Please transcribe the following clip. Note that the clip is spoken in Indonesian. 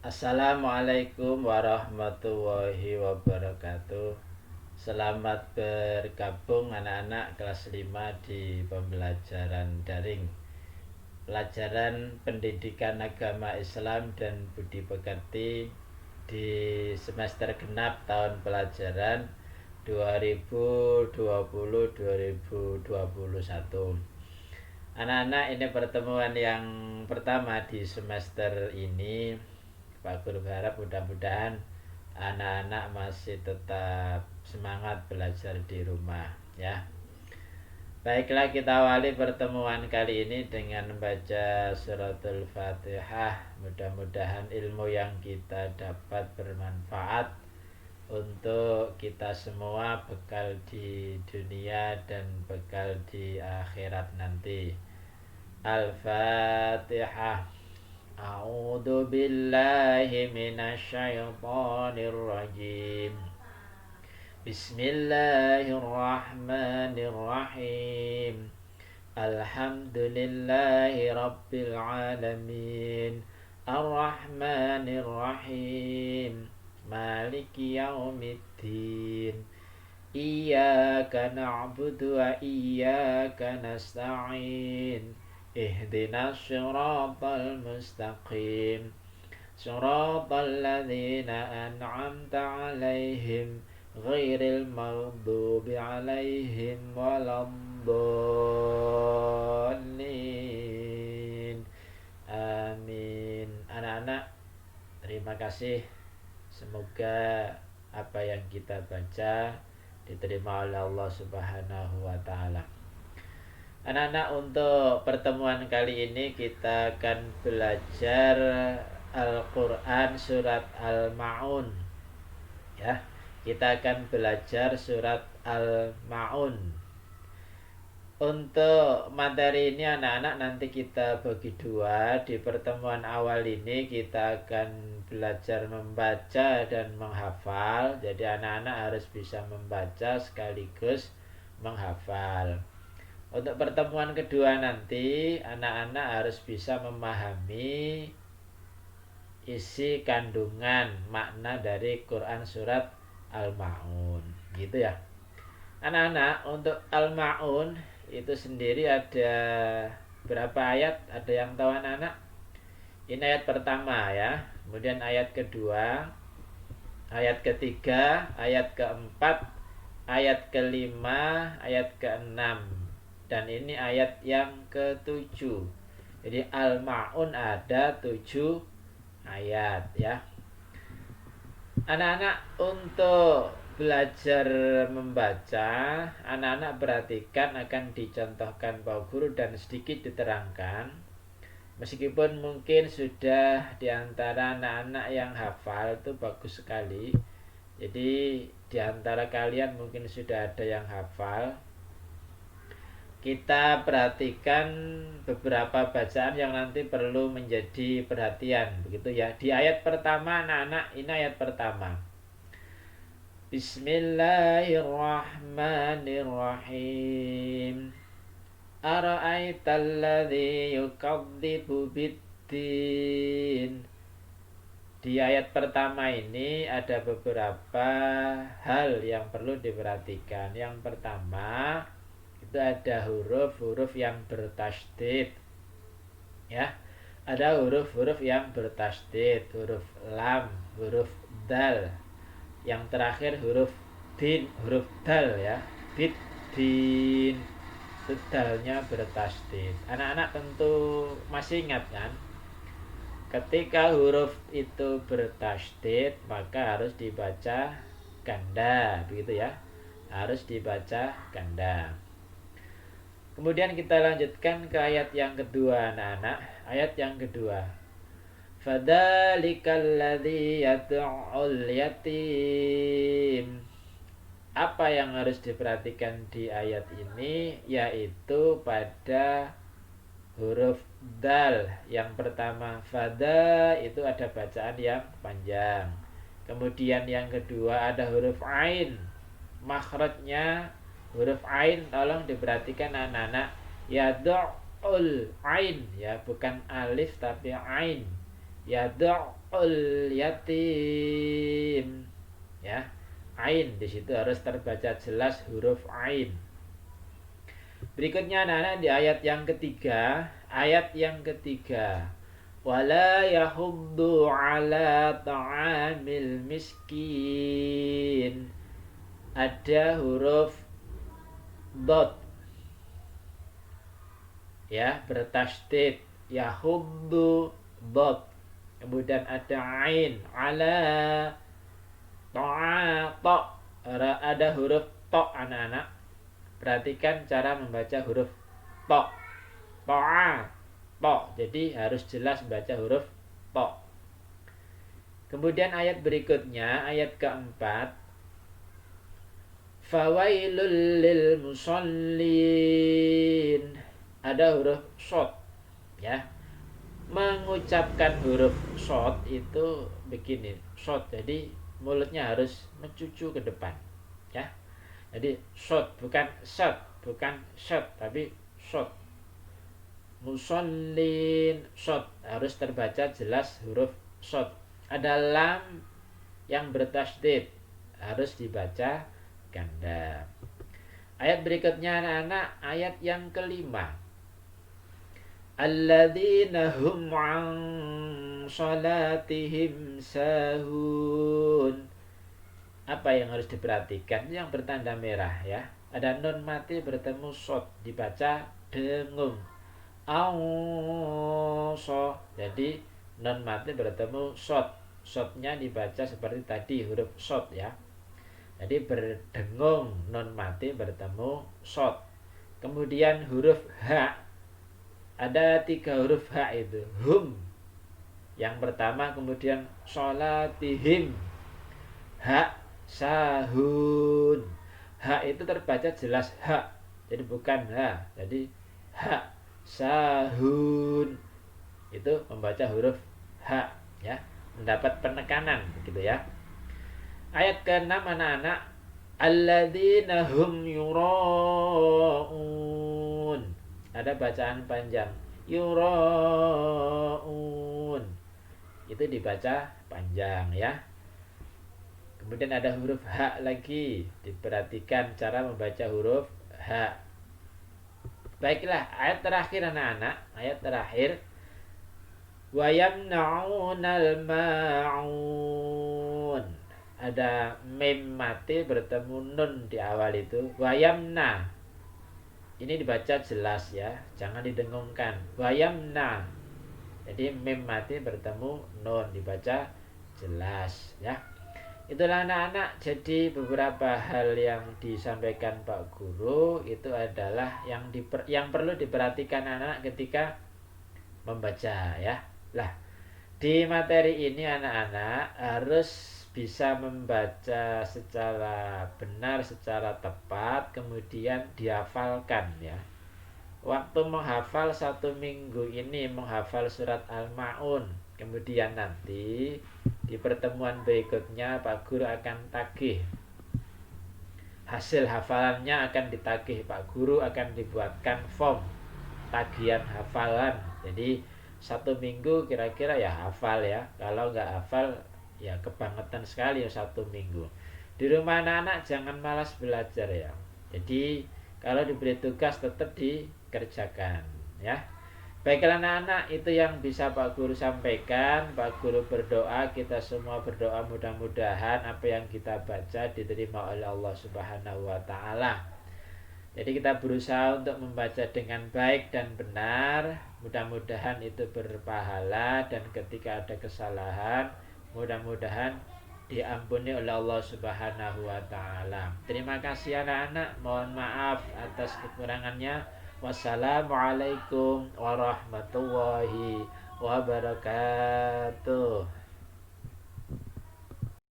Assalamualaikum warahmatullahi wabarakatuh. Selamat bergabung anak-anak kelas 5 di pembelajaran daring. Pelajaran pendidikan agama Islam dan budi pekerti di semester genap tahun pelajaran 2020-2021. Anak-anak, ini pertemuan yang pertama di semester ini. Pak Guru berharap mudah-mudahan anak-anak masih tetap semangat belajar di rumah ya. Baiklah, kita awali pertemuan kali ini dengan membaca suratul Fatihah. Mudah-mudahan ilmu yang kita dapat bermanfaat untuk kita semua, bekal di dunia dan bekal di akhirat nanti. Al-Fatihah. A'udzu billahi minasyaitonir rajim. Bismillahirrahmanirrahim. Alhamdulillahi rabbil alamin. Ar-Rahmanir Rahim. Maliki yaumiddin. Iyyaka na'budu wa iyyaka nasta'in. Ihdinas siratal mustaqim. Siratal ladzina an'amta 'alaihim ghairil maghdubi 'alaihim waladdallin. Amin. Anak-anak, terima kasih. Semoga apa yang kita baca diterima oleh Allah Subhanahu wa taala. Anak-anak, untuk pertemuan kali ini kita akan belajar Al-Quran surat Al-Ma'un ya. Kita akan belajar surat Al-Ma'un. Untuk materi ini anak-anak nanti kita bagi dua. Di pertemuan awal ini kita akan belajar membaca dan menghafal. Jadi anak-anak harus bisa membaca sekaligus menghafal. Untuk pertemuan kedua nanti anak-anak harus bisa memahami isi kandungan makna dari Quran surat Al-Ma'un, gitu ya. Anak-anak, untuk Al-Ma'un itu sendiri ada berapa ayat? Ada yang tahu anak-anak? Ini ayat pertama ya. Kemudian ayat kedua, ayat ketiga, ayat keempat, ayat kelima, ayat keenam. Dan ini ayat yang ke-7. Jadi Al-Ma'un ada 7 ayat ya. Anak-anak, untuk belajar membaca, anak-anak perhatikan akan dicontohkan Pak Guru dan sedikit diterangkan. Meskipun mungkin sudah diantara anak-anak yang hafal, itu bagus sekali. Jadi diantara kalian mungkin sudah ada yang hafal. Kita perhatikan beberapa bacaan yang nanti perlu menjadi perhatian, begitu ya. Di ayat pertama anak-anak, ini ayat pertama. Bismillahirrahmanirrahim. Ara'aital ladzi yukadzibu biddin. Di ayat pertama ini ada beberapa hal yang perlu diperhatikan. Yang pertama, itu ada huruf-huruf yang bertasydid ya. Ada huruf-huruf yang bertasydid, huruf lam, huruf dal. Yang terakhir huruf din, huruf dal ya. Bid din, itu dalnya bertasydid. Anak-anak tentu masih ingat kan? Ketika huruf itu bertasydid maka harus dibaca ganda, begitu ya. Harus dibaca ganda. Kemudian kita lanjutkan ke ayat yang kedua anak-anak. Ayat yang kedua. Fadzalikal ladzi yad'ul yatim. Apa yang harus diperhatikan di ayat ini? Yaitu pada huruf dal. Yang pertama fada itu ada bacaan yang panjang. Kemudian yang kedua ada huruf ain. Makhrajnya huruf ain tolong diperhatikan anak-anak. Yad'ul ain ya, bukan alif tapi ain. Yad'ul yatim. Ya. Ain di situ harus terbaca jelas huruf ain. Berikutnya anak-anak di ayat yang ketiga. Ayat yang ketiga. Wala yahuddu ala ta'amil miskin. Ada huruf dot. Ya, bertasydid. Yahuddu dot. Kemudian ada ain. Ala ta'a to. Ada huruf to anak-anak. Perhatikan cara membaca huruf to. To'a, to. Jadi harus jelas baca huruf to. Kemudian ayat berikutnya, ayat keempat. Fawailul lil musallin. Ada huruf shod, ya. Mengucapkan huruf shod itu begini, shod. Jadi mulutnya harus mencucu ke depan, ya. Jadi shod bukan shot, bukan shot, tapi shod. Musallin, shod harus terbaca jelas huruf shod. Ada lam yang bertasydid, harus dibaca ganda. Ayat berikutnya anak-anak, ayat yang kelima. Alladzina hum an salatihim sahun. Apa yang harus diperhatikan? Yang bertanda merah, ya. Ada nun mati bertemu shod, dibaca dengung. So. Jadi nun mati bertemu shod. Shodnya dibaca seperti tadi huruf shod, ya. Jadi berdengung, nun mati bertemu shod. Kemudian huruf H. Ada 3 huruf H itu. Hum. Yang pertama, kemudian sholatihim. H sahun. H itu terbaca jelas H. Jadi bukan H. Jadi H sahun. Itu membaca huruf H, ya. Mendapat penekanan begitu, ya. Ayat ke-6 anak-anak. Alladzina hum yura'un. Ada bacaan panjang. Yura'un. Itu dibaca panjang, ya. Kemudian ada huruf H lagi. Diperhatikan cara membaca huruf H. Baiklah, ayat terakhir anak-anak. Ayat terakhir. Wa yamna'unal ma'un. Ada mim mati bertemu nun di awal itu. Wa yamna. Ini dibaca jelas, ya. Jangan didengungkan. Wa yamna. Jadi mim mati bertemu nun, dibaca jelas, ya. Itulah anak-anak, jadi beberapa hal yang disampaikan Pak Guru itu adalah yang perlu diperhatikan anak-anak ketika membaca, ya. Lah, di materi ini anak-anak harus bisa membaca secara benar, secara tepat, kemudian dihafalkan, ya. Waktu menghafal 1 minggu ini menghafal surat Al-Ma'un. Kemudian nanti di pertemuan berikutnya Pak Guru akan tagih. Hasil hafalannya akan ditagih. Pak Guru akan dibuatkan form tagihan hafalan. Jadi 1 minggu kira-kira ya hafal, ya. Kalau nggak hafal ya kebangetan sekali ya 1 minggu. Di rumah anak-anak jangan malas belajar, ya. Jadi kalau diberi tugas tetap dikerjakan, ya. Baiklah anak-anak, itu yang bisa Pak Guru sampaikan. Pak Guru berdoa, kita semua berdoa mudah-mudahan apa yang kita baca diterima oleh Allah Subhanahu wa Ta'ala. Jadi kita berusaha untuk membaca dengan baik dan benar. Mudah-mudahan itu berpahala, dan ketika ada kesalahan mudah-mudahan diampuni oleh Allah Subhanahu wa Ta'ala. Terima kasih anak-anak. Mohon maaf atas kekurangannya. Wassalamualaikum warahmatullahi wabarakatuh.